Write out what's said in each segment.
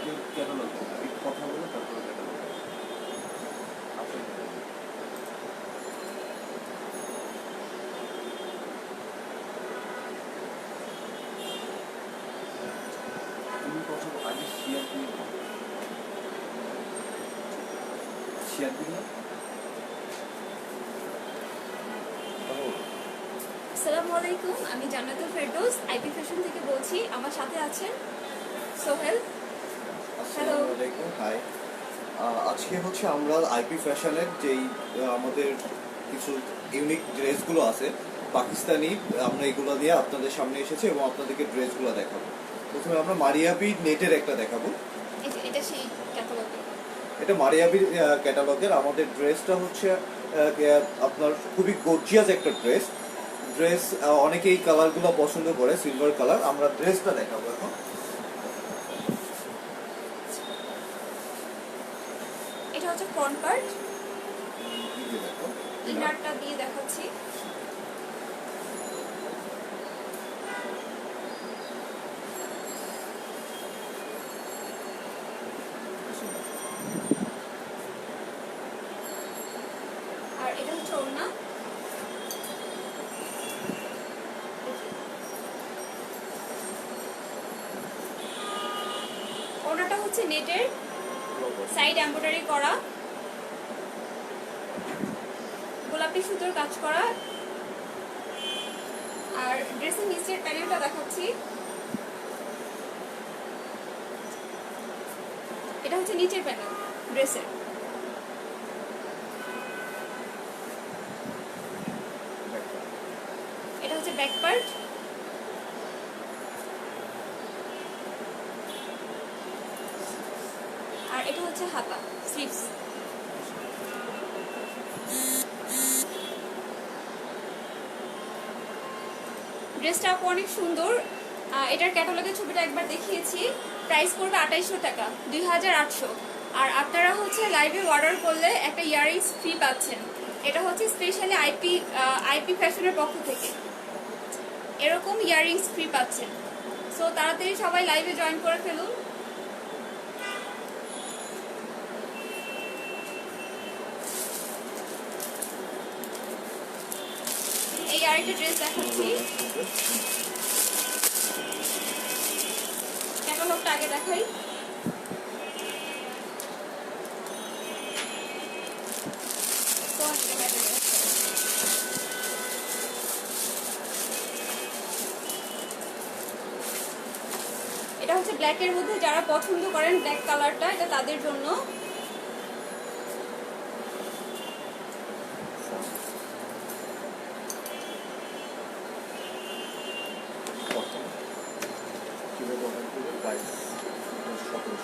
Catalogue কথা বলে তারপরে ক্যাটালগ তুমি কথা আগে শেয়ার দিয়ে আসসালামু আলাইকুম, আমি জান্নাতুল ফেরদৌস আইপি ফ্যাশন থেকে বলছি। আমার সাথে আছেন সোহেল। আসসালামু আলাইকুম, হাই। আজকে হচ্ছে আমরা আইপি ফ্যাশনের যেই আমাদের কিছু ইউনিক ড্রেসগুলো আছে পাকিস্তানি, আমরা এগুলো দিয়ে আপনাদের সামনে এসেছি এবং আপনাদেরকে ড্রেসগুলো দেখাবো। প্রথমে আমরা মারিয়াবি নেটের একটা দেখাবো। এটা সেই ক্যাটালগে, এটা মারিয়াবির ক্যাটালগের। আমাদের ড্রেসটা হচ্ছে আপনার খুবই গর্জিয়াস একটা ড্রেস। অনেকেই কালারগুলো পছন্দ করে, সিলভার কালার। আমরা ড্রেসটা দেখাবো এখন। এটা হচ্ছে ফ্রন্ট পার্ট, ইনারটা দিয়ে দেখাচ্ছি। আর এটা হচ্ছে ওড়না। ওড়নাটা হচ্ছে নেটের, সাইড এমব্রয়ডারি করা, গোলাপি সুতোর কাজ করা। আর ড্রেসের নিচের প্যানেলটা দেখাচ্ছি। এটা হচ্ছে নিচের প্যানেল ড্রেসের। এটা হচ্ছে ব্যাক পার্ট। আর এটা হচ্ছে হাতা, স্লিভস। ড্রেসটা অনেক সুন্দর। এটার ক্যাটালগের ছবিটা একবার দেখিয়েছি। প্রাইস পড়বে 2800 টাকা, 2800। আর আপনারা হচ্ছে লাইভে অর্ডার করলে একটা ইয়াররিংস ফ্রি পাচ্ছেন। এটা হচ্ছে স্পেশালি আইপি ফ্যাশনের পক্ষ থেকে এরকম ইয়াররিংস ফ্রি পাচ্ছেন। সো তাড়াতাড়ি সবাই লাইভে জয়েন করে ফেলুন। এই আরেকটা ড্রেস দেখাচ্ছি, ক্যাটালগটা আগে দেখাই। এটা হচ্ছে ব্ল্যাকের মধ্যে, যারা পছন্দ করেন ব্ল্যাক কালারটা, এটা তাদের জন্য।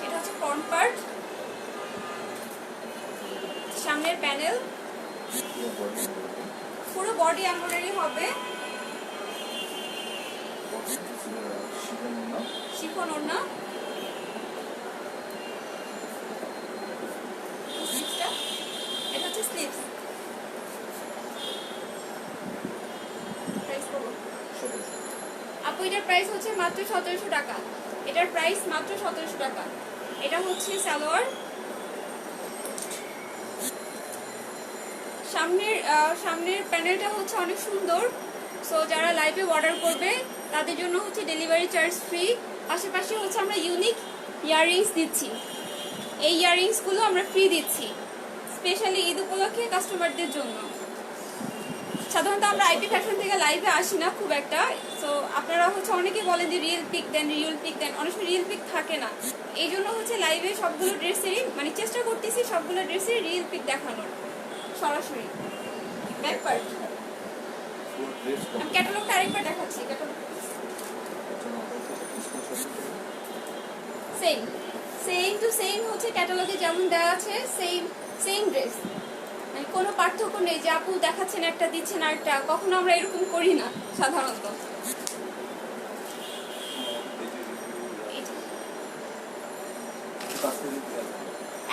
এটা হচ্ছে ফ্রন্ট পার্ট, সামনের প্যানেল, পুরো বডি এমব্রয়ডারি হবে, শিফন ওড়না। এটা হচ্ছে স্লিভস। আপু এটার প্রাইস হচ্ছে মাত্র 1700 টাকা। এটার প্রাইস মাত্র 1700 টাকা। এটা হচ্ছে সালোয়ার। সামনের প্যানেলটা হচ্ছে অনেক সুন্দর। সো যারা লাইভে অর্ডার করবে তাদের জন্য হচ্ছে ডেলিভারি চার্জ ফ্রি। পাশাপাশি হচ্ছে আমরা ইউনিক ইয়াররিংস দিচ্ছি। এই ইয়াররিংসগুলো আমরা ফ্রি দিচ্ছি স্পেশালি ঈদ উপলক্ষে কাস্টমারদের জন্য। সাধারণত আমরা আইপি ফ্যাশন থেকে লাইভে আসি না খুব একটা। সো আপনারা হচ্ছে অনেকে বলেন যে রিয়েল পিক দেন, অনেক সময় রিয়েল পিক থাকে না। এই জন্য হচ্ছে লাইভে সবগুলো ড্রেসেরই মানে চেষ্টা করতেছি সবগুলো ড্রেসের রিয়েল পিক দেখানোর সরাসরি। ব্যাক পার্ট আমি ক্যাটালগটা আরেকবার দেখাচ্ছি। সেম টু সেম হচ্ছে ক্যাটালগে যেমন দেওয়া আছে, সেম ড্রেস। মানে কোনো পার্থক্য নেই যে আপু দেখাচ্ছেন একটা দিচ্ছেন আরেকটা। কখনো আমরা এরকম করি না সাধারণত।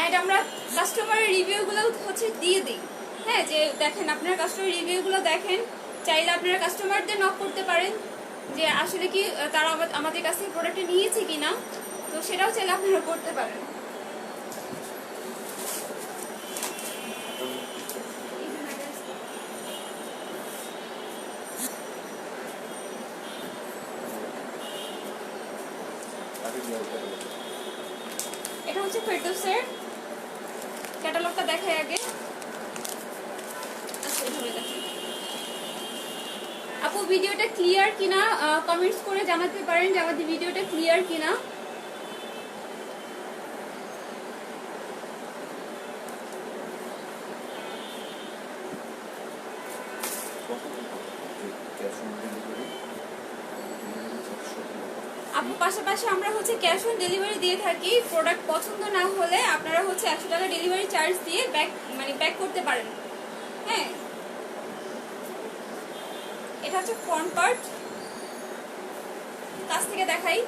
এন্ড আমরা কাস্টমারের রিভিউগুলো হচ্ছে দিয়ে দিই। হ্যাঁ, যে দেখেন আপনারা কাস্টমার রিভিউগুলো দেখেন, চাইলে আপনারা কাস্টমারদের নক করতে পারেন যে আসলে কি তারা আমাদের কাছ থেকে প্রোডাক্টটা নিয়েছে কিনা। তো তো সেটাও চাইলে আপনারা করতে পারেন। এটা হচ্ছে ফেরদৌসের ক্যাটালগটা দেখাই আগে। আচ্ছা এইভাবে দেখেন। আপু ভিডিওটা ক্লিয়ার কিনা কমেন্টস করে জানাতে পারেন যে আমাদের ভিডিওটা ক্লিয়ার কিনা। আপু পাশাপাশি আমরা হচ্ছে ক্যাশ অন ডেলিভারি দিয়ে থাকি। প্রোডাক্ট পছন্দ না হলে আপনারা হচ্ছে 100 টাকা ডেলিভারি চার্জ দিয়ে ব্যাক করতে পারেন। হ্যাঁ, এটা হচ্ছে ফ্রন্ট পার্ট, কাছ থেকে দেখাই।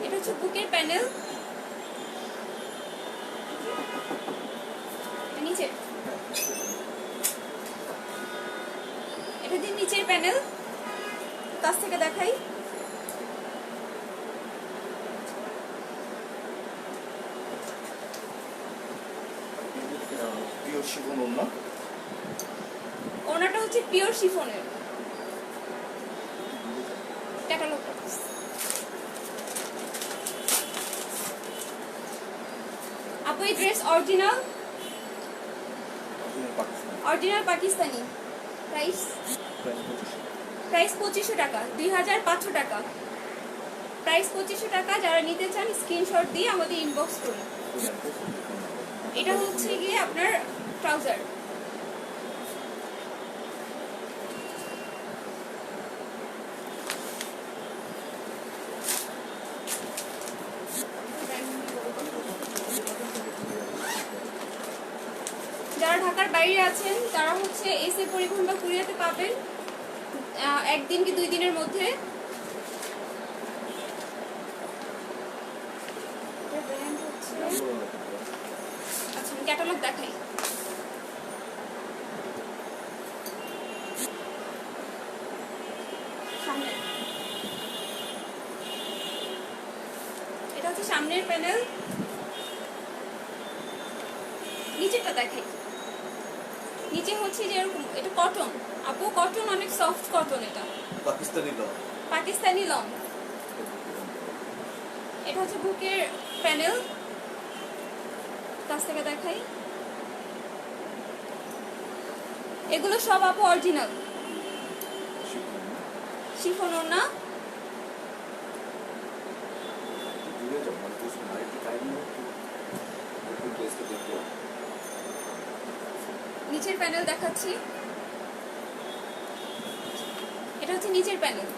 এটা হচ্ছে বুকের প্যানেল, নিচে এটা দিয়ে নিচের প্যানেল, কাছ থেকে দেখাই। পিওর শিফন ওড়না, ওনাটা হচ্ছে পিওর শিফনের ক্যাটালগটা। আপু এই ড্রেস অরিজিনাল পাকিস্তানি। প্রাইস 2500 টাকা, 2500 টাকা। প্রাইস 2500 টাকা। যারা নিতে চান স্ক্রিনশট দিয়ে আমাদের ইনবক্স করুন। এটা হচ্ছে গিয়ে আপনার ট্রাউজার। যারা ঢাকার বাইরে আছেন তারা হচ্ছে এসে পরিবহন বা কুরিয়াতে পাবেন একদিন কি 2 দিনের মধ্যে। আচ্ছা ক্যাটালগ দেখাই। সামনে এটা হচ্ছে সামনের প্যানেল, নিচেরটা দেখাই। নিচে হচ্ছে যে এরকম, এটা কটন। আপু কটন, অনেক সফট কটন। এটা পাকিস্তানি লং। এটা হচ্ছে বুকের প্যানেল, কাছ থেকে দেখাই। এগুলো সব আপু অরিজিনাল শিফন ওড়না। নিচের প্যানেল দেখাচ্ছি। এটা হচ্ছে নিচের প্যানেল।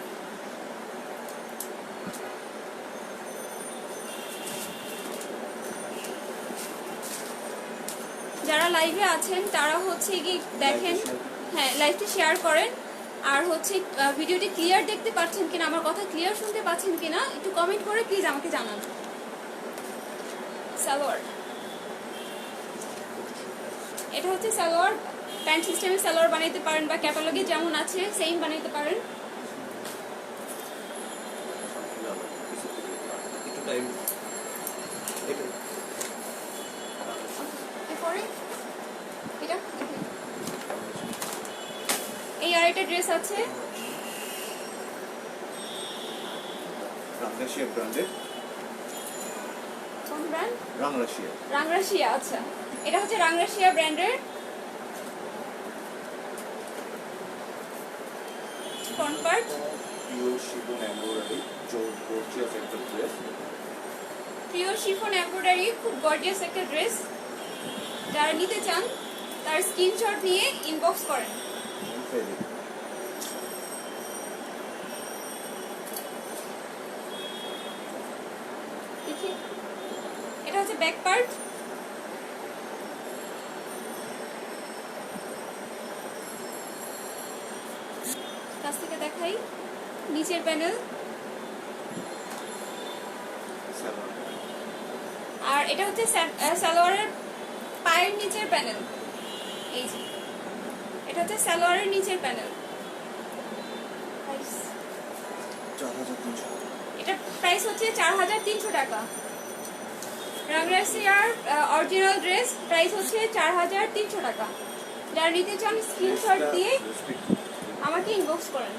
যারা লাইভে আছেন তারা হচ্ছে কি দেখেন, হ্যাঁ লাইভটি শেয়ার করেন। আর হচ্ছে ভিডিওটি ক্লিয়ার দেখতে পাচ্ছেন কিনা, আমার কথা ক্লিয়ার শুনতে পাচ্ছেন কিনা একটু কমেন্ট করে প্লিজ আমাকে জানান। সালোয়ার, এটা হচ্ছে সালোয়ার। প্যান্ট সিস্টেমে সালোয়ার বানাইতে পারেন বা ক্যাটালগে যেমন আছে সেম বানাইতে পারেন। এই আরেকটা ড্রেস আছে রাংরাশিয়া ব্র্যান্ডের। কোন ব্র্যান্ড? রাংরাশিয়া। রাংরাশিয়া, আচ্ছা এটা হচ্ছে রাংরাশিয়া ব্র্যান্ডের front part. Pure chiffon embroidery, gorgeous একটা ড্রেস। পিওর শিফন এমব্রয়ডারি, খুব গর্জিয়াস একটা ড্রেস। যারা নিতে চান তার স্ক্রিনশট নিয়ে ইনবক্স করেন। এটা হচ্ছে ব্যাক পার্ট। কাছ থেকে দেখাই। নিচের প্যানেল। আর এটা হচ্ছে সালোয়ারের পায়ের নিচের প্যানেল। এই যে এটা হচ্ছে সালোয়ারের নিচের প্যানেল। প্রাইস? 4300। এটা প্রাইস হচ্ছে 4300 টাকা। রাংরাসিয়ার অরিজিনাল ড্রেস প্রাইস হচ্ছে 4300 টাকা। যারা নিতে চান স্ক্রিনশট দিয়ে আমাকে ইনবক্স করেন।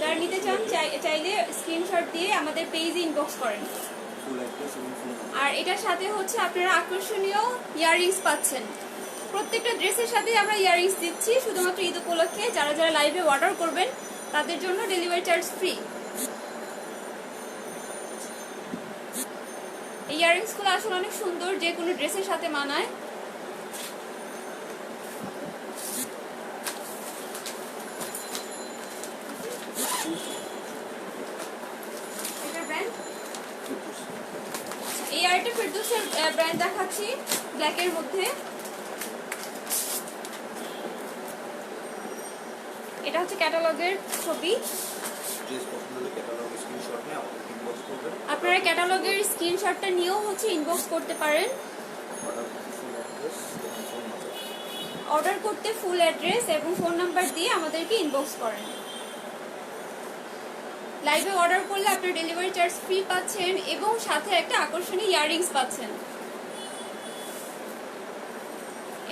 যারা নিতে চান চাইলে স্ক্রিনশট দিয়ে আমাদের পেজে ইনবক্স করেন। ফুল অ্যাড্রেস এবং ফুল আর এটার সাথে হচ্ছে আপনারা আকর্ষণীয় ইয়াররিংস পাচ্ছেন। প্রত্যেকটা ড্রেসের সাথে আমরা ইয়াররিংস দিচ্ছি শুধুমাত্র ঈদ উপলক্ষে। যারা যারা লাইভে অর্ডার করবেন তাদের জন্য ডেলিভারি চার্জ ফ্রি। এই ইয়াররিংসগুলো আসলে অনেক সুন্দর, যে কোনো ড্রেসের সাথে মানায়। এই আরেকটা ফেরদৌসের ব্র্যান্ড দেখাচ্ছি ব্ল্যাকের মধ্যে। এটা হচ্ছে ক্যাটালগের ছবি। আপনারা ক্যাটালগের স্ক্রিনশটটা নিয়েও হচ্ছে ইনবক্স করতে পারেন। অর্ডার করতে ফুল অ্যাড্রেস এবং ফোন নাম্বার দিয়ে আমাদেরকে ইনবক্স করেন। লাইভে অর্ডার করলে আপনি ডেলিভারি চার্জ ফ্রি পাচ্ছেন এবং সাথে একটা আকর্ষণীয় ইয়াররিংস পাচ্ছেন।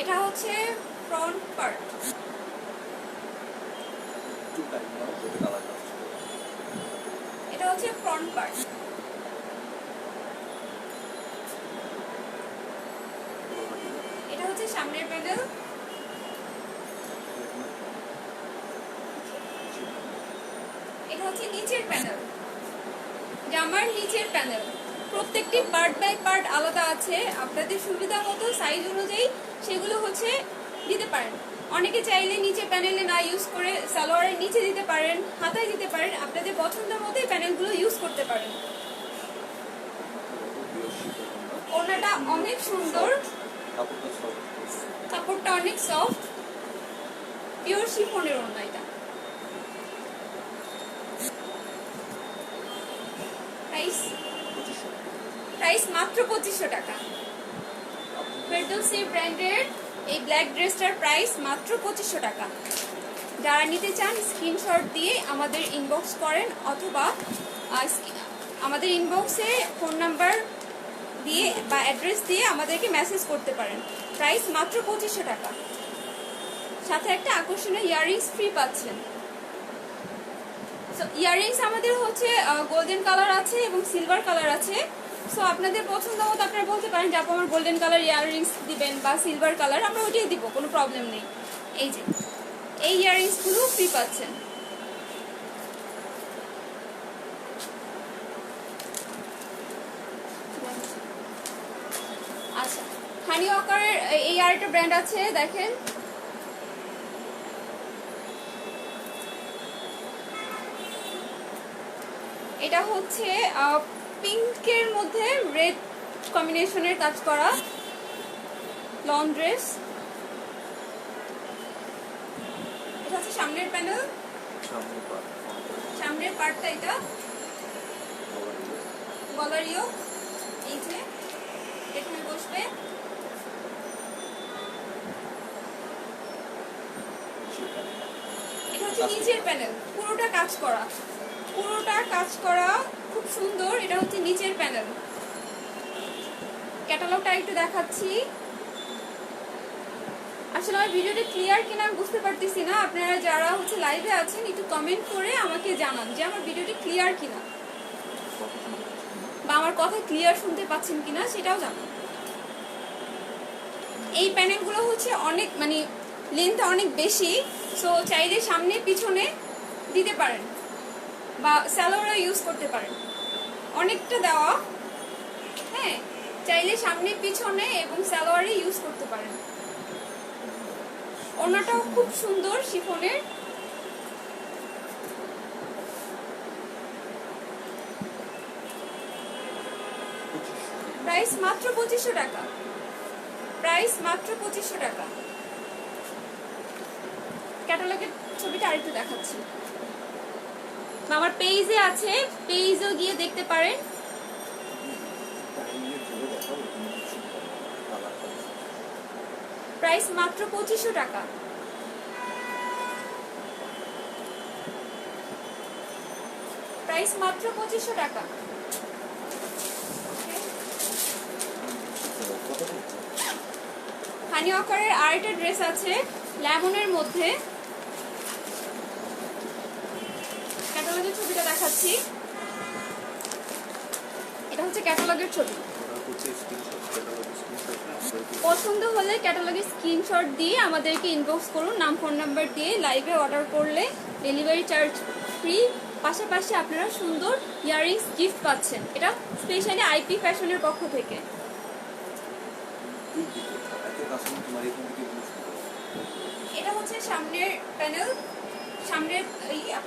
এটা হচ্ছে ফ্রন্ট পার্ট। এটা হচ্ছে ফ্রন্ট পার্ট। এটা হচ্ছে সামনের প্যানেল। এটা হচ্ছে নিচের প্যানেল, জামার নিচের প্যানেল। প্রত্যেকটি পার্ট বাই পার্ট আলাদা আছে, আপনাদের সুবিধা মতো সাইজ অনুযায়ী সেগুলো হচ্ছে দিতে পারেন। অনেকে চাইলে নিচে প্যানেলে না ইউজ করে সালোয়ারের নিচে দিতে পারেন, হাতায় দিতে পারেন। আপনাদের পছন্দ মতো এই প্যানেলগুলো ইউজ করতে পারেন। ওড়নাটা অনেক সুন্দর, কাপড়টা অনেক সফট, পিওর শিফনের ওড়না। এটা প্রাইস মাত্র 2500 টাকা। ফেরদৌসি ব্র্যান্ডের এই ব্ল্যাক ড্রেসটার প্রাইস মাত্র 2500 টাকা। যারা নিতে চান স্ক্রিনশট দিয়ে আমাদের ইনবক্স করেন, অথবা আমাদের ইনবক্সে ফোন নাম্বার দিয়ে বা অ্যাড্রেস দিয়ে আমাদেরকে মেসেজ করতে পারেন। প্রাইস মাত্র 2500 টাকা, সাথে একটা আকর্ষণীয় ইয়াররিংস ফ্রি পাচ্ছেন। সো ইয়াররিংস আমাদের হচ্ছে গোল্ডেন কালার আছে এবং সিলভার কালার আছে। সো আপনাদের পছন্দ মতো আপনারা বলতে পারেন যে আপু আমার গোল্ডেন কালার ইয়াররিংস দিবেন বা সিলভার কালার, আমরা ওইটাই দিব, কোনো প্রবলেম নেই। এই যে এই ইয়াররিংসগুলো ফ্রি পাচ্ছেন। আচ্ছা, হানি ওয়াকারের এই আরেকটা ব্র্যান্ড আছে, দেখেন। এটা হচ্ছে পিঙ্কের মধ্যে রেড কম্বিনেশনের কাজ করা লং ড্রেস। এটা হচ্ছে সামনের প্যানেল, সামনের পার্টটা। এটা গলারিও এই যে এখানে বসবে। এটা হচ্ছে নিচের প্যানেল, পুরোটা কাজ করা, পুরোটা কাজ করা, খুব সুন্দর। এটা হচ্ছে নিচের প্যানেল। ক্যাটালগটা একটু দেখাচ্ছি। আসলে আমার ভিডিওটা ক্লিয়ার কিনা আমি বুঝতে পারতেছি না। আপনারা যারা হচ্ছে লাইভে আছেন একটু কমেন্ট করে আমাকে জানান যে আমার ভিডিওটা ক্লিয়ার কিনা, বা আমার কথা ক্লিয়ার শুনতে পাচ্ছেন কিনা সেটাও জানান। এই প্যানেলগুলো হচ্ছে অনেক মানে লেন্থটা অনেক বেশি। সো চাইলে সামনে পিছনে দিতে পারেন বা সালোয়ারও ইউজ করতে পারেন। অনেকটা দেওয়া, হ্যাঁ, চাইলে সামনে পিছনে এবং সালোয়ারে ইউজ করতে পারেন। ওড়নাটাও খুব সুন্দর শিফনের। প্রাইস মাত্র 2500 টাকা। প্রাইস মাত্র 2500 টাকা। ক্যাটালগের ছবিটা আরেকটু দেখাচ্ছি। আমার পেজে আছে, পেজও গিয়ে দেখতে পারেন। প্রাইস মাত্র 2500 টাকা। প্রাইস মাত্র 2500 টাকা। হানি ওয়াকারের আরেকটা ড্রেস আছে লেমনের মধ্যে, ক্যাটালগের ছবিটা দেখাচ্ছি। এটা হচ্ছে ক্যাটালগের ছবি। পছন্দ হলে ক্যাটালগের স্ক্রিনশট দিয়ে আমাদেরকে ইনবক্স করুন, নাম ফোন নাম্বার দিয়ে। লাইভে অর্ডার করলে ডেলিভারি চার্জ ফ্রি, পাশাপাশি আপনারা সুন্দর ইয়াররিংস গিফট পাচ্ছেন। এটা স্পেশালি আইপি ফ্যাশনের পক্ষ থেকে। এটা হচ্ছে সামনের প্যানেল, সামনের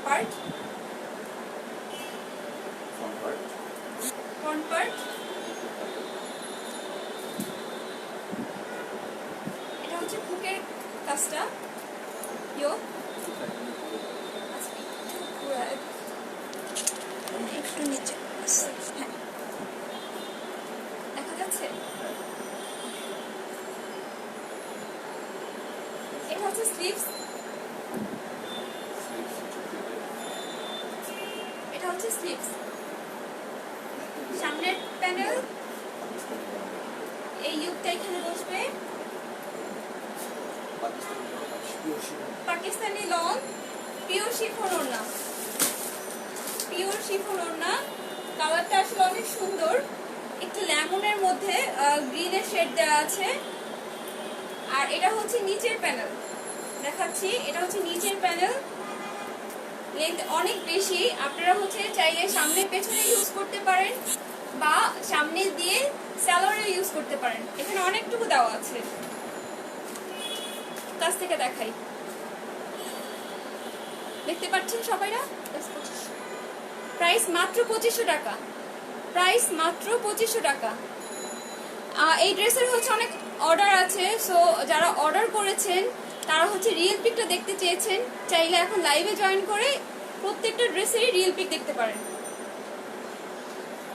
পার্ট, ফ্রন্ট পার্ট। এটা হচ্ছে বুকের কাজটা, ইয়োক। একটু নিচে, হ্যাঁ দেখা যাচ্ছে। এটা হচ্ছে স্লিভস, এটা হচ্ছে স্লিভস। সামনের প্যানেল, এই ইউকটা এখানে বসবে। পাকিস্তানি লং পিওর শিফন ওড়না, পিওর শিফন ওড়না। কালারটা আসলে অনেক সুন্দর, একটু লেমনের মধ্যে গ্রিনের শেড দেওয়া আছে। আর এটা হচ্ছে নিচের প্যানেল, দেখাচ্ছি। এটা হচ্ছে নিচের প্যানেল, লেন্থ অনেক বেশি। আপনারা হচ্ছে চাইলে সামনে পেছনে ইউজ করতে পারেন বা সামনে দিয়ে সালোয়ারে ইউজ করতে পারেন। এখানে অনেকটুকু দেওয়া আছে, কাছ থেকে দেখাই, দেখতে পাচ্ছেন সবাইরা। প্রাইস মাত্র 2500 টাকা, প্রাইস মাত্র 2500 টাকা। এই ড্রেসের হচ্ছে অনেক অর্ডার আছে, সো যারা অর্ডার করেছেন তারা হচ্ছে রিয়েল পিকটা দেখতে চেয়েছেন, চাইলে এখন লাইভে জয়েন করে প্রত্যেকটা ড্রেসেরই রিয়েল পিক দেখতে পারেন।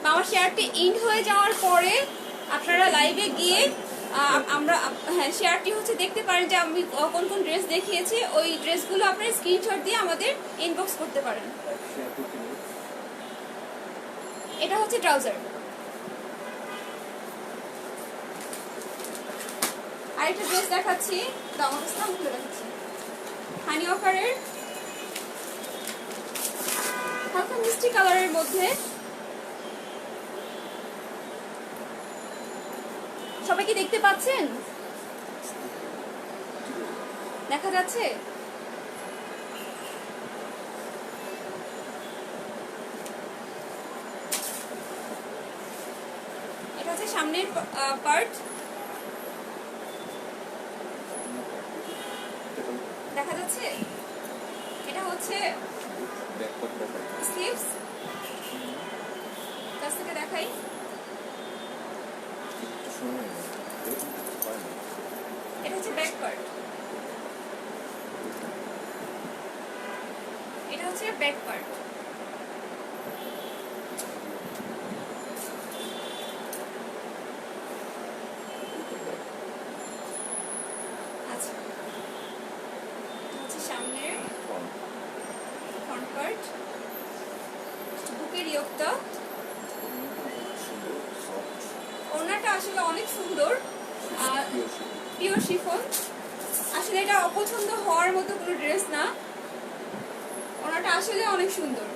আমার শেয়ারটি ইন্ড হয়ে যাওয়ার পরে আপনারা লাইভে গিয়ে আমরা হ্যাঁ শেয়ারটি হচ্ছে দেখতে পারেন যে আমি কোন কোন ড্রেস দেখিয়েছি। ওই ড্রেসগুলো আপনারা স্ক্রিনশট দিয়ে আমাদের ইনবক্স করতে পারেন। এটা হচ্ছে ট্রাউজার। আরেকটা ড্রেস দেখাচ্ছি, আমার কাছে খুলে দেখাচ্ছি। হানি ওয়াকারের হালকা মিষ্টি কালারের মধ্যে। সবাই কি দেখতে পাচ্ছেন? দেখা যাচ্ছে? এটা হচ্ছে সামনের পার্ট, দেখা যাচ্ছে? এটা হচ্ছে স্লিভস, কাছ থেকে দেখাই। এটা হচ্ছে ব্যাক পার্ট, এটা হচ্ছে ব্যাক পার্ট। আচ্ছা, হচ্ছে সামনের ফ্রন্ট পার্ট, বুকের ইয়োকটা। ওড়নাটা আসলে অনেক সুন্দর, আর পিওর শিফন। আসলে এটা অপছন্দ হওয়ার মতো কোনো ড্রেস না, ওড়নাটা আসলে অনেক সুন্দর।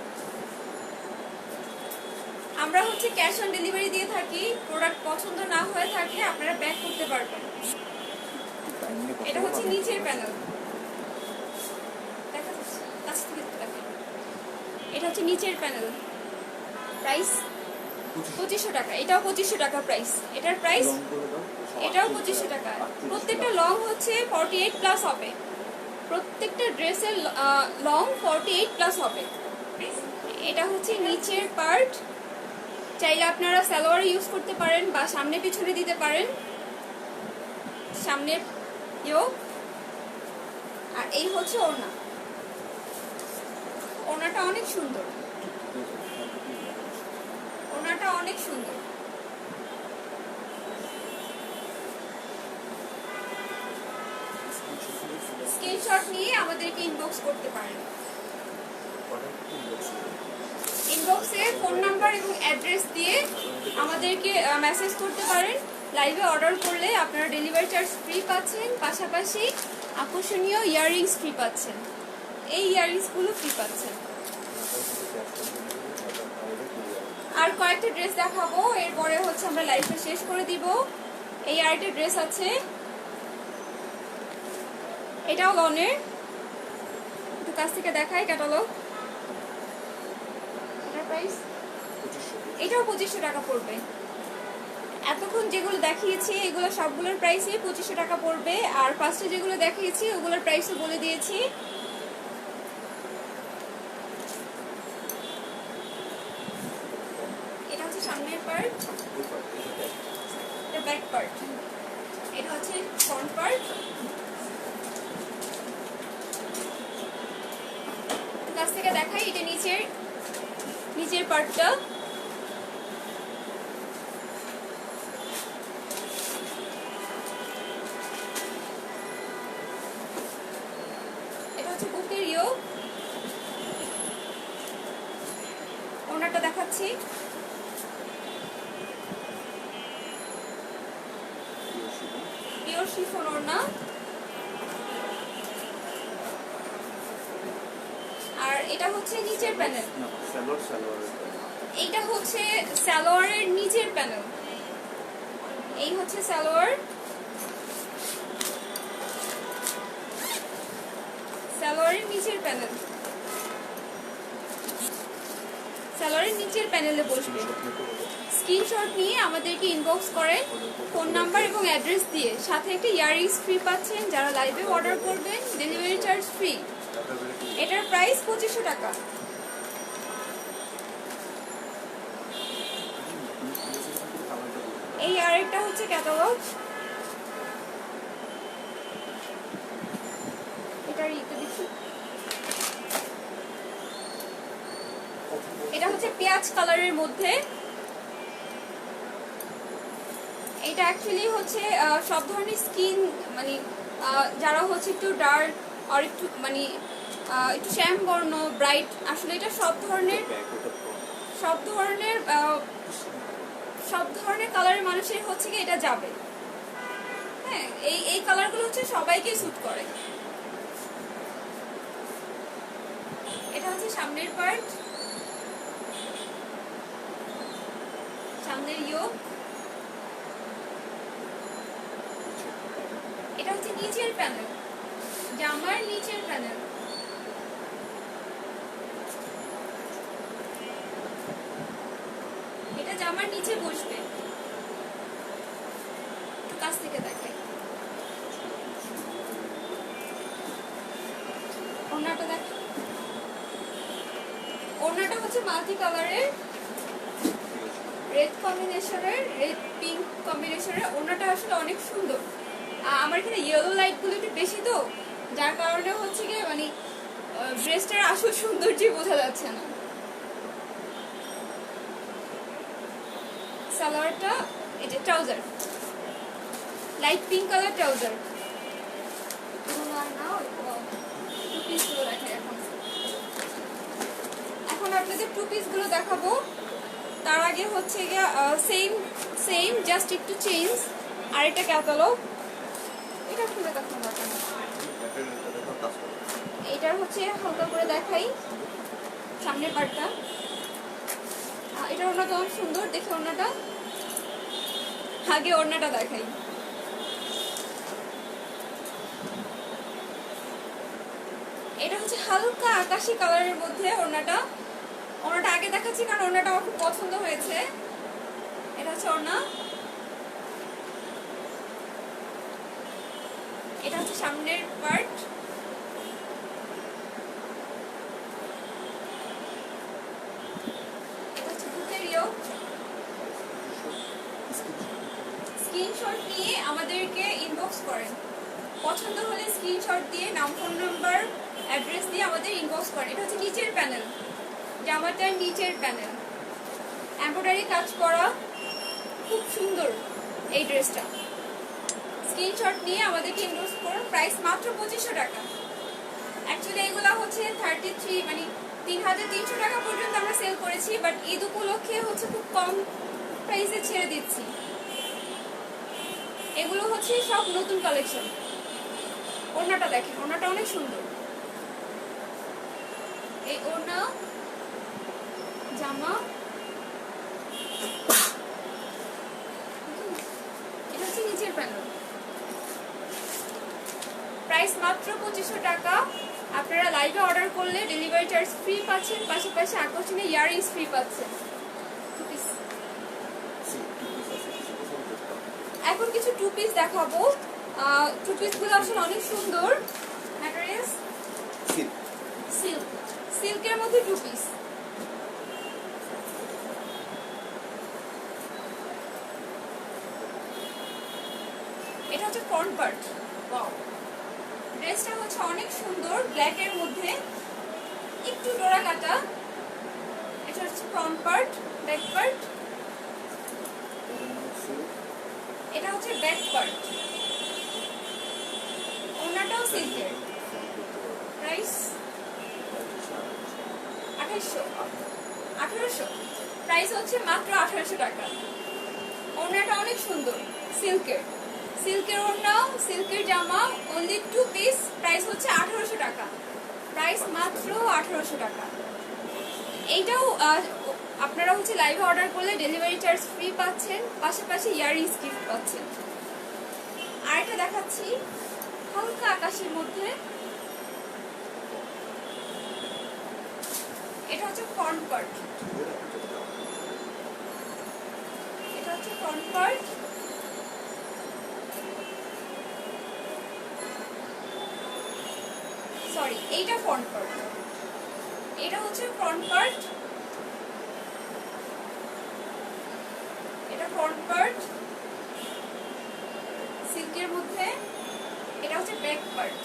আমরা হচ্ছে ক্যাশ অন ডেলিভারি দিয়ে থাকি। প্রোডাক্ট পছন্দ না হয়ে থাকলে আপনারা ব্যাক করতে পারবেন। এটা হচ্ছে নিচের প্যানেল, দেখা যাচ্ছে? কাছ থেকে দেখেন। এটা হচ্ছে নিচের প্যানেল। প্রাইস 2500 টাকা। এটাও 2500 টাকা প্রাইস। এটার প্রাইস এটাও 2500 টাকা। প্রত্যেকটা লং হচ্ছে 48 প্লাস হবে, প্রত্যেকটা ড্রেসের লং 48 প্লাস হবে। এটা হচ্ছে নিচের পার্ট, চাইলে আপনারা সালোয়ার ইউজ করতে পারেন বা সামনে পিছনে দিতে পারেন। সামনের ইয়োক, আর এই হচ্ছে ওড়না। ওড়নাটা অনেক সুন্দর, ওড়নাটা অনেক সুন্দর। স্ক্রিনশট নিয়ে আমাদেরকে ইনবক্স করতে পারেন। ইনবক্সে ফোন নাম্বার এবং অ্যাড্রেস দিয়ে আমাদেরকে মেসেজ করতে পারেন। লাইভে অর্ডার করলে আপনারা ডেলিভারি চার্জ ফ্রি পাচ্ছেন, পাশাপাশি আকর্ষণীয় ইয়াররিংস ফ্রি পাচ্ছেন। এই ইয়াররিংসগুলো ফ্রি পাচ্ছেন। আর কয়েকটা ড্রেস দেখাবো, এরপরে হচ্ছে আমরা লাইভটা শেষ করে দিব। এই আরেকটা ড্রেস আছে, এটাও লনের, একটু কাছ থেকে দেখাই ক্যাটালগ। এটার প্রাইস এটাও 2500 টাকা পড়বে। এতক্ষণ যেগুলো দেখিয়েছি এগুলো সবগুলোর প্রাইসই 2500 টাকা পড়বে। আর ফার্স্টে যেগুলো দেখিয়েছি ওগুলোর প্রাইসও বলে দিয়েছি। এটা হচ্ছে সামনের পার্ট, এটা ব্যাক পার্ট, এটা হচ্ছে ফ্রন্ট পার্ট। কাছ থেকে দেখাই, এটা নিচের পার্টটা। এটা হচ্ছে বুকের ইয়োক। ওনাটা দেখাচ্ছি, পিওর শিফন ওড়না। আর এটা হচ্ছে নিচের প্যানেল, এইটা হচ্ছে সালোয়ারের নিচের প্যানেল। এই হচ্ছে সালোয়ার, সালোয়ারের নিচের প্যানেল, সালোয়ারের নিচের প্যানেলে বসবে। স্ক্রিনশট নিয়ে আমাদেরকে ইনবক্স করেন ফোন নাম্বার এবং অ্যাড্রেস দিয়ে, সাথে একটা ইয়াররিংস ফ্রি পাচ্ছেন যারা লাইভে অর্ডার করবেন, ডেলিভারি চার্জ ফ্রি। এটার প্রাইস 2500 টাকা। এই আরেকটা হচ্ছে ক্যাটালগ, এটার ইতে দেখি, এটা হচ্ছে পেঁয়াজ কালারের মধ্যে। এটা অ্যাকচুয়ালি হচ্ছে সব ধরনের স্কিন, মানে যারা হচ্ছে একটু ডার্ক আর একটু মানে একটু শ্যাম বর্ণ, ব্রাইট, আসলে এটা সব ধরনের কালারের মানুষের হচ্ছে কি এটা যাবে। হ্যাঁ, এই কালারগুলো হচ্ছে সবাইকে স্যুট করে। এটা হচ্ছে সামনের পার্ট, সামনের ইয়োক। এটা হচ্ছে নিচের প্যানেল, জামার নিচের প্যানেল। এটা জামার নিচে বসবে, কাছ থেকে দেখে। ওড়নাটা দেখ, ওড়নাটা হচ্ছে মাল্টি কালারের, রেড কম্বিনেশনের, রেড পিঙ্ক কম্বিনেশনের। ওড়নাটা আসলে অনেক সুন্দর। আমার এখানে ইয়েলো লাইট গুলো একটু বেশি, তো যার কারণে হচ্ছে গিয়ে মানে ড্রেসটার আসল সৌন্দর্য বোঝা যাচ্ছে না। সালোয়ারটা, এই যে trouser, light pink colour trouser. এখন আপনাদের টু পিস গুলো দেখাবো। তার আগে হচ্ছে গিয়ে সেম জাস্ট একটু চেঞ্জ। আর এটা ক্যাটালগ, এটা খুলে দেখানো দরকার নেই। এইটার হচ্ছে হালকা করে দেখাই সামনের পার্টটা। এটার ওড়নাটা অনেক সুন্দর, দেখে ওড়নাটা, আগে ওড়নাটা দেখাই। এটা হচ্ছে হালকা আকাশি কালারের মধ্যে ওড়নাটা। ওড়নাটা আগে দেখাচ্ছি কারণ ওড়নাটা আমার খুব পছন্দ হয়েছে। এটা হচ্ছে ওড়না, এটা হচ্ছে সামনের পার্ট। এটা হচ্ছে বুকের ইয়োক। স্ক্রিনশট নিয়ে আমাদেরকে ইনবক্স করেন, পছন্দ হলে স্ক্রিনশট দিয়ে নাম, ফোন নাম্বার, অ্যাড্রেস দিয়ে আমাদের ইনবক্স করেন। এটা হচ্ছে নিচের প্যানেল, জামাটার নিচের প্যানেল, এমব্রয়ডারি কাজ করা, খুব সুন্দর এই ড্রেসটা। স্ক্রিনশট নিয়ে আমাদেরকে ইনবক্স করুন। প্রাইস মাত্র 2500 টাকা। অ্যাকচুয়ালি এগুলো হচ্ছে 33 মানে 3300 টাকা পর্যন্ত আমরা সেল করেছি, বাট ঈদ উপলক্ষে হচ্ছে খুব কম প্রাইসে ছেড়ে দিচ্ছি। এগুলো হচ্ছে সব নতুন কালেকশন। ওড়নাটা দেখেন, ওড়নাটা অনেক সুন্দর। এই ওড়না, জামা, এটা হচ্ছে নিচের প্যানেল। প্রাইস মাত্র 2500 টাকা। আপনারা লাইভে অর্ডার করলে ডেলিভারি চার্জ ফ্রি পাচ্ছেন, পাশাপাশি আকর্ষণীয় ইয়াররিংস ফ্রি পাচ্ছেন। এখন কিছু টু পিস দেখাবো। টু পিসগুলো আসলে অনেক সুন্দর। ম্যাটেরিয়ালস সিল্ক, সিল্কের মধ্যে টু পিস। এটা হচ্ছে ফ্রন্ট পার্ট। ওয়াও, ড্রেসটা হচ্ছে অনেক সুন্দর, ব্ল্যাক এর মধ্যে একটু ডোরা কাটা। এটা হচ্ছে ফ্রন্ট পার্ট। ব্যাক পার্ট, এটা হচ্ছে ব্যাক পার্ট। ওড়নাটাও সিল্কের। প্রাইস 1800। প্রাইস হচ্ছে মাত্র 1800 টাকা। ওড়নাটা অনেক সুন্দর, সিল্কের। সিল্কের ওড়না, সিল্কের জামা, অনলি টু পিস। প্রাইস হচ্ছে 1800 টাকা। প্রাইস মাত্র 1800 টাকা। এইটাও আপনারা হচ্ছে লাইভে অর্ডার করলে ডেলিভারি চার্জ ফ্রি পাচ্ছেন, পাশাপাশি ইয়াররিংস গিফট পাচ্ছেন। আরেকটা দেখাচ্ছি, হালকা আকাশের মধ্যে। এটা হচ্ছে ফ্রন্ট পার্ট। এটা হচ্ছে ফ্রন্ট পার্ট। সরি, এইটা ফ্রন্ট পার্ট। এটা হচ্ছে ফ্রন্ট পার্ট। এটা ফ্রন্ট পার্ট সিল্কের মধ্যে। এটা হচ্ছে ব্যাক পার্ট।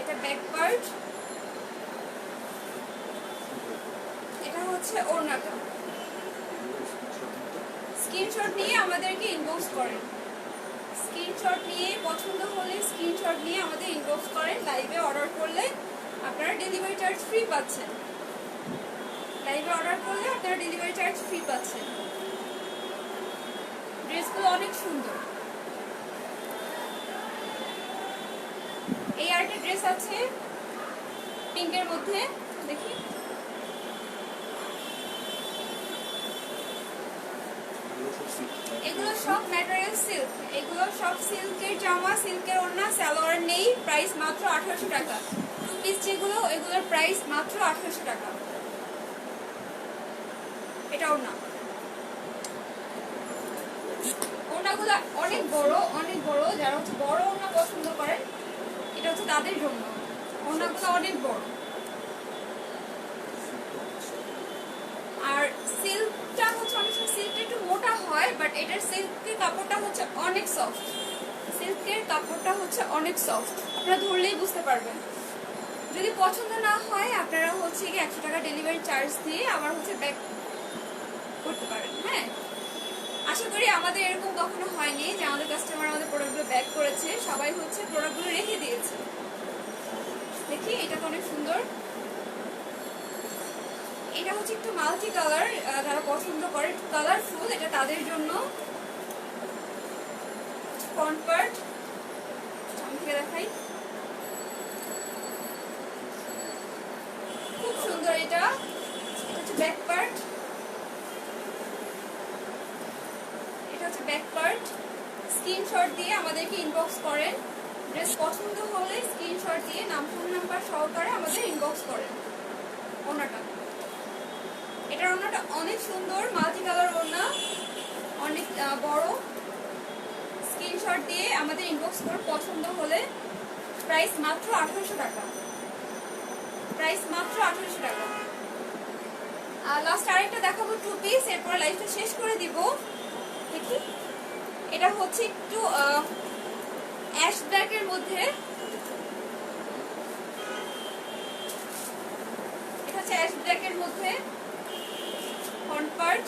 এটা ব্যাক পার্ট। এটা হচ্ছে ওড়নাটা। স্ক্রিনশট নিয়ে আমাদেরকে ইনবক্স করেন। স্ক্রিনশট নিয়ে পছন্দ হলে স্ক্রিনশট নিয়ে আমাদের ইনবক্স করেন। লাইভে অর্ডার করলে আপনারা ডেলিভারি চার্জ ফ্রি পাচ্ছেন। লাইভে অর্ডার করলে আপনারা ডেলিভারি চার্জ ফ্রি পাচ্ছেন। ড্রেসগুলো অনেক সুন্দর। এই আরেকটা ড্রেস আছে পিঙ্কের মধ্যে, দেখি। এগুলো সব ম্যাটেরিয়াল সিল্ক। এগুলো সব সিল্কের জামা, সিল্কের ওড়না, সালোয়ার নেই। প্রাইস মাত্র 1800 টাকা। টু পিস যেগুলো, এগুলোর প্রাইস মাত্র 1800 টাকা। এটা ওড়না। ওড়নাগুলো অনেক বড়, অনেক বড়। যারা হচ্ছে বড় ওড়না পছন্দ করেন, এটা হচ্ছে তাদের জন্য। ওড়নাগুলো অনেক বড়। আর সিল্কটা হচ্ছে অনেক সময় সিল্কটা একটু মোটা হয়, বাট এটার সিল্কের কাপড়টা হচ্ছে অনেক সফট। সিল্কের কাপড়টা হচ্ছে অনেক সফট, আপনারা ধরলেই বুঝতে পারবেন। যদি পছন্দ না হয় আপনারা হচ্ছে কি 100 টাকা ডেলিভারি চার্জ দিয়ে আবার হচ্ছে ব্যাক করতে পারেন। হ্যাঁ, আশা করি আমাদের এরকম কখনো হয়নি যে আমাদের কাস্টমার আমাদের প্রোডাক্টগুলো ব্যাক করেছে। সবাই হচ্ছে প্রোডাক্টগুলো রেখে দিয়েছে। দেখি, এটা তো অনেক সুন্দর। এটা হচ্ছে একটু মাল্টি কালার, যারা পছন্দ করে কালারফুল, এটা তাদের জন্য। ফ্রন্ট পার্ট সামনে থেকে দেখাই, খুব সুন্দর। এটা হচ্ছে ব্যাক পার্ট। এটা হচ্ছে ব্যাক পার্ট। স্ক্রিনশট দিয়ে আমাদেরকে ইনবক্স করেন। ড্রেস পছন্দ হলে স্ক্রিনশট দিয়ে নাম, ফোন নাম্বার সহকারে আমাদের ইনবক্স করেন। ওড়নাটা, এটার ওড়নাটা অনেক সুন্দর, মাল্টি কালার ওড়না, অনেক বড়। স্ক্রিনশট দিয়ে আমাদের ইনবক্স করে পছন্দ হলে। প্রাইস মাত্র 1800 টাকা। প্রাইস মাত্র 1800 টাকা। লাস্ট আরেকটা দেখাবো টু পিস, এরপর লাইভটা শেষ করে দিব। দেখি, এটা হচ্ছে একটু অ্যাশ ব্ল্যাক এর মধ্যে। এটা হচ্ছে অ্যাশ ব্ল্যাক এর মধ্যে। Front part,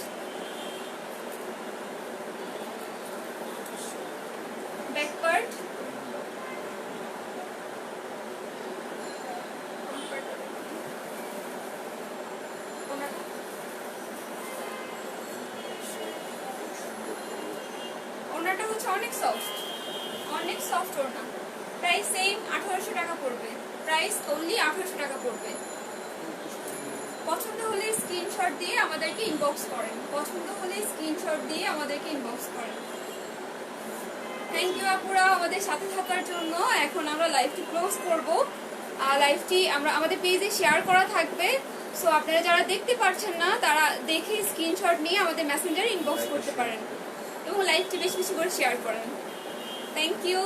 back part. ওড়নাটা হচ্ছে অনেক সফট ওড়না। প্রাইস সেম 1800 টাকা পড়বে, প্রাইস অনলি 1800 টাকা পড়বে। পছন্দ হলে স্ক্রিনশট দিয়ে আমাদেরকে ইনবক্স করেন, থ্যাংক ইউ আপুরা আমাদের সাথে থাকার জন্য। এখন আমরা লাইভটি ক্লোজ করব। লাইভটি আমাদের পেজে শেয়ার করা থাকবে, সো আপনারা যারা দেখতে পারছেন না তারা দেখে স্ক্রিনশট নিয়ে আমাদের মেসেঞ্জারে ইনবক্স করতে পারেন এবং লাইভটি বেশি বেশি করে শেয়ার করেন। Thank you.